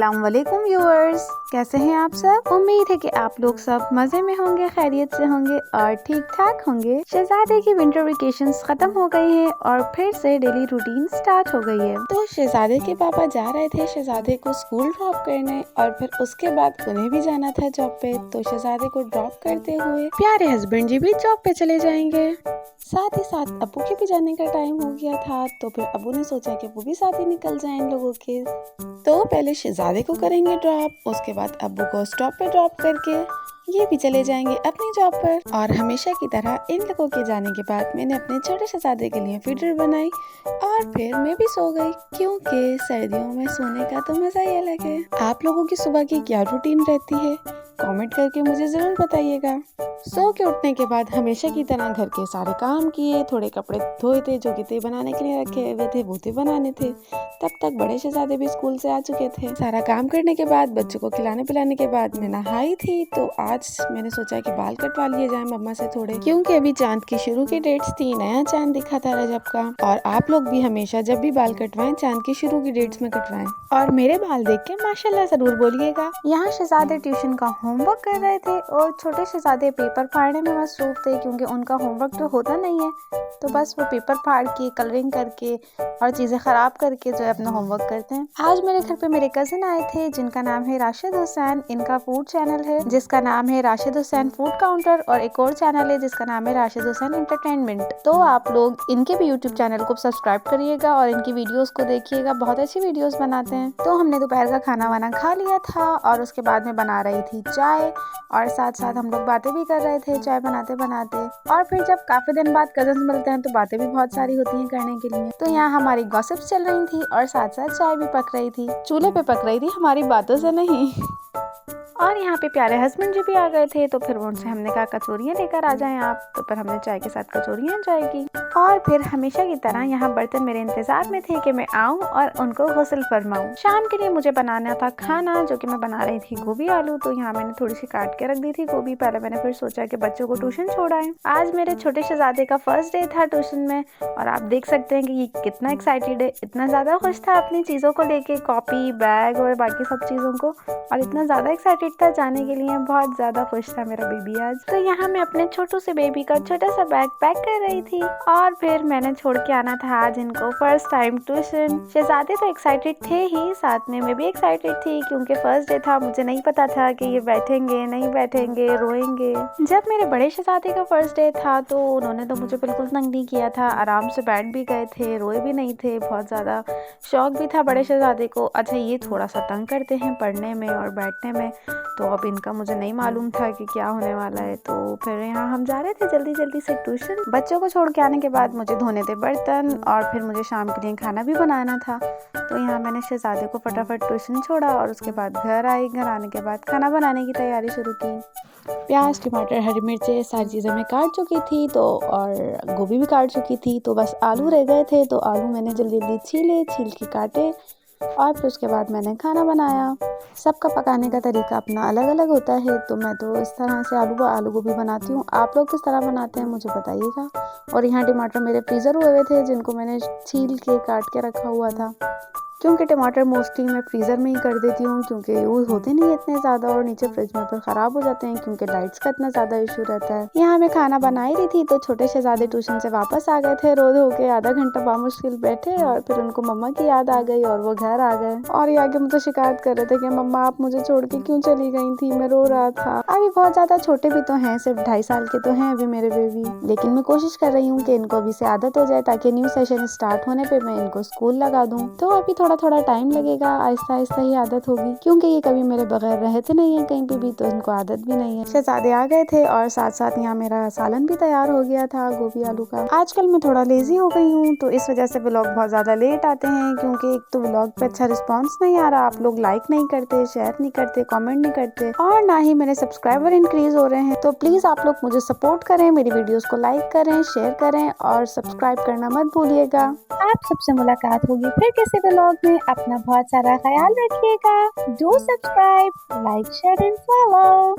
अस्सलाम वालेकुम व्यूअर्स, कैसे हैं आप सब। उम्मीद है कि आप लोग सब मजे में होंगे, खैरियत से होंगे और ठीक ठाक होंगे। शहजादे की विंटर वेकेशंस खत्म हो गई हैं और फिर से डेली रूटीन स्टार्ट हो गई है। तो शहजादे के पापा जा रहे थे शहजादे को स्कूल ड्रॉप करने और फिर उसके बाद उन्हें भी जाना था जॉब पे। तो शहजादे को ड्रॉप करते हुए प्यारे हस्बैंड जी भी जॉब पे चले जाएंगे। साथ ही साथ अब्बू के भी जाने का टाइम हो गया था, तो फिर अब्बू ने सोचा कि वो भी साथ ही निकल जाएं इन लोगों के। तो पहले शहजादे को करेंगे ड्रॉप, उसके बाद अब्बू को स्टॉप पे ड्रॉप करके ये भी चले जाएंगे अपनी जॉब पर। और हमेशा की तरह इन लोगों के जाने के बाद मैंने अपने छोटे शहजादे के लिए फीडर बनाई और फिर मैं भी सो गई, क्योंकि सर्दियों में सोने का तो मजा ही अलग है। आप लोगों की सुबह की क्या रूटीन रहती है, कमेंट करके मुझे जरूर बताइएगा। सो के उठने के बाद हमेशा की तरह घर के सारे काम किए, थोड़े कपड़े धोए थे जो कि तय बनाने के लिए रखे हुए थे, वो तय बनाने थे। तब तक बड़े शहजादे भी स्कूल से आ चुके थे। सारा काम करने के बाद, बच्चों को खिलाने पिलाने के बाद मैं नहाई थी। तो आज मैंने सोचा कि बाल कटवा लिए जाए मम्मा से थोड़े, क्योंकि अभी चांद की शुरू की डेट्स थी, नया चांद दिखा था रजब का। और आप लोग भी हमेशा जब भी बाल कटवाएं चांद की शुरू की डेट्स में कटवाएं। और मेरे बाल देख के माशाल्लाह जरूर बोलिएगा। यहाँ शहजादे ट्यूशन का होमवर्क कर रहे थे और छोटे शहजादे पेपर फाड़ने में मसरूफ थे, क्योंकि उनका होमवर्क तो होता नहीं है, तो बस वो पेपर फाड़ के, कलरिंग करके और चीजें खराब करके जो है अपना होमवर्क करते हैं। आज मेरे घर पे मेरे कजिन आए थे जिनका नाम है राशिद हुसैन। इनका फूड चैनल है जिसका नाम है राशिद हुसैन फूड काउंटर, और एक और चैनल है जिसका नाम है राशिद हुसैन एंटरटेनमेंट। तो आप लोग इनके भी यूट्यूब चैनल को सब्सक्राइब करिएगा और इनकी वीडियोस को देखिएगा, बहुत अच्छी वीडियोस बनाते हैं। तो हमने दोपहर का खाना वाना खा लिया था और उसके बाद में बना रही थी चाय, और साथ साथ हम लोग बातें भी कर रहे थे चाय बनाते बनाते। और फिर जब काफी दिन बाद कजन मिलते हैं तो बातें भी बहुत सारी होती हैं करने के लिए। तो यहाँ हमारी गॉसिप्स चल रही थी और साथ साथ चाय भी पक रही थी, चूल्हे पे पक रही थी, हमारी बातों से नहीं। और यहाँ पे प्यारे हस्बैंड जी भी आ गए थे, तो फिर उनसे हमने कहा कचौरियाँ लेकर आ जाएं आप, तो फिर हमने चाय के साथ कचौरियाँ एंजॉय की। और फिर हमेशा की तरह यहाँ बर्तन मेरे इंतजार में थे कि मैं आऊँ और उनको गुस्ल फरमाऊँ। शाम के लिए मुझे बनाना था खाना, जो कि मैं बना रही थी गोभी आलू। तो यहाँ मैंने थोड़ी सी काट के रख दी थी गोभी। पहले मैंने फिर सोचा कि बच्चों को ट्यूशन छोड़ाएं। आज मेरे छोटे शहजादे का फर्स्ट डे था ट्यूशन में, और आप देख सकते हैं कि ये कितना एक्साइटेड है, इतना ज्यादा खुश था अपनी चीजों को लेके, कॉपी, बैग और बाकी सब चीजों को, और इतना ज्यादा एक्साइटेड था जाने के लिए, बहुत ज्यादा खुश था मेरा बेबी आज। तो यहाँ मैं अपने छोटू से बेबी का छोटा सा बैग पैक कर रही थी, और फिर मैंने छोड़ के आना था आज इनको फर्स्ट टाइम ट्यूशन। शहजादे तो एक्साइटेड थे ही, साथ में मैं भी एक्साइटेड थी, क्योंकि फर्स्ट डे था, मुझे नहीं पता था कि ये बैठेंगे नहीं बैठेंगे, रोएंगे। जब मेरे बड़े शहजादे का फर्स्ट डे था तो उन्होंने तो मुझे बिल्कुल तंग नहीं किया था, आराम से बैठ भी गए थे, रोए भी नहीं थे। बहुत ज्यादा शौक भी था बड़े शहजादे को। अच्छा, ये थोड़ा सा तंग करते हैं पढ़ने में और बैठने में, तो अब इनका मुझे नहीं मालूम था कि क्या होने वाला है। तो फिर यहाँ हम जा रहे थे जल्दी जल्दी से ट्यूशन। बच्चों को छोड़ के आने के बाद मुझे धोने थे बर्तन, और फिर मुझे शाम के लिए खाना भी बनाना था। तो यहाँ मैंने शहजादे को फटाफट ट्यूशन छोड़ा और उसके बाद घर आई। घर आने के बाद खाना बनाने की तैयारी शुरू की। प्याज, टमाटर, हरी मिर्चें, सारी चीज़ें मैं काट चुकी थी, तो और गोभी भी काट चुकी थी, तो बस आलू रह गए थे। तो आलू मैंने जल्दी जल्दी छील के काटे, और फिर उसके बाद मैंने खाना बनाया। सबका पकाने का तरीका अपना अलग अलग होता है, तो मैं तो इस तरह से आलू गोभी बनाती हूँ। आप लोग किस तरह बनाते हैं मुझे बताइएगा। और यहाँ टमाटर मेरे फ्रीज़र हुए हुए थे, जिनको मैंने छील के काट के रखा हुआ था, क्योंकि टमाटर मोस्टली मैं फ्रीज़र में ही कर देती हूँ, क्योंकि यूज़ होते नहीं इतने ज़्यादा, और नीचे फ्रिज में फिर ख़राब हो जाते हैं क्योंकि लाइट्स का इतना ज़्यादा इशू रहता है। यहाँ मैं खाना बना ही रही थी, तो छोटे शहजादे ट्यूशन से वापस आ गए थे रो धो के। आधा घंटा बामुश्किल बैठे, और फिर उनको मम्मा की याद आ गई और वो घर आ गए, और ये आगे मुझे शिकायत कर रहे थे कि मम्मा आप मुझे छोड़ के क्यों चली गई थी, मैं रो रहा था। अभी बहुत ज़्यादा छोटे भी तो हैं, सिर्फ 2.5 साल के तो हैं अभी मेरे बेबी, लेकिन मैं कोशिश कर रही हूँ कि इनको अभी से आदत हो जाए, ताकि न्यू सेशन स्टार्ट होने पर मैं इनको स्कूल लगा दूँ। तो अभी थोड़ा थोड़ा टाइम लगेगा, आहिस्ता आहिस्ता ही आदत होगी, क्योंकि ये कभी मेरे बगैर रहते नहीं है कहीं पे भी, तो इनको आदत भी नहीं है। शहजादे आ गए थे और साथ साथ यहाँ मेरा सालन भी तैयार हो गया था गोभी आलू का। आजकल मैं थोड़ा लेजी हो गई हूँ, तो इस वजह से व्लॉग बहुत ज्यादा लेट आते हैं, क्योंकि एक तो व्लॉग पे अच्छा रिस्पॉन्स नहीं आ रहा, आप लोग लाइक नहीं करते, शेयर नहीं करते, कॉमेंट नहीं करते, और ना ही मेरे सब्सक्राइबर इंक्रीज हो रहे हैं। तो प्लीज आप लोग मुझे सपोर्ट करें, मेरी वीडियोस को लाइक करें, शेयर करें और सब्सक्राइब करना मत भूलिएगा। आप सबसे मुलाकात होगी फिर किसी व्लॉग में। अपना बहुत सारा ख्याल रखिएगा। Do subscribe, like, share and follow.